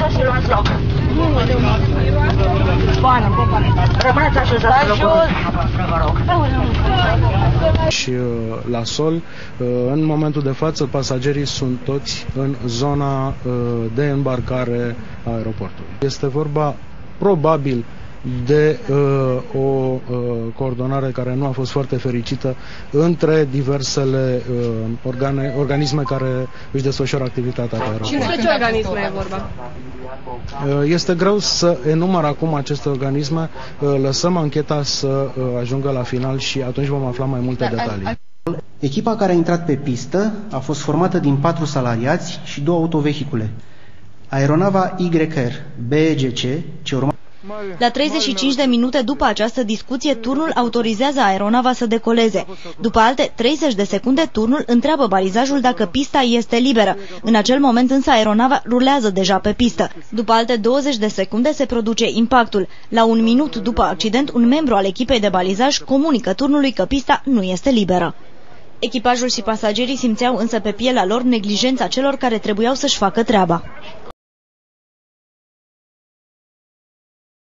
așa și luați loc. Rămâneți așa jos. Vă rog. Și la sol, în momentul de față, pasagerii sunt toți în zona de îmbarcare a aeroportului. Este vorba probabil de o coordonare care nu a fost foarte fericită între diversele organisme care își desfășoară activitatea pe aeroport. Despre ce organisme e vorba? Este greu să enumăr acum aceste organisme, lăsăm ancheta să ajungă la final și atunci vom afla mai multe detalii. Echipa care a intrat pe pistă a fost formată din 4 salariați și 2 autovehicule. Aeronava YR BGC, ce urma... La 35 de minute după această discuție, turnul autorizează aeronava să decoleze. După alte 30 de secunde, turnul întreabă balizajul dacă pista este liberă. În acel moment însă aeronava rulează deja pe pistă. După alte 20 de secunde se produce impactul. La 1 minut după accident, un membru al echipei de balizaj comunică turnului că pista nu este liberă. Echipajul și pasagerii simțeau însă pe pielea lor neglijența celor care trebuiau să-și facă treaba.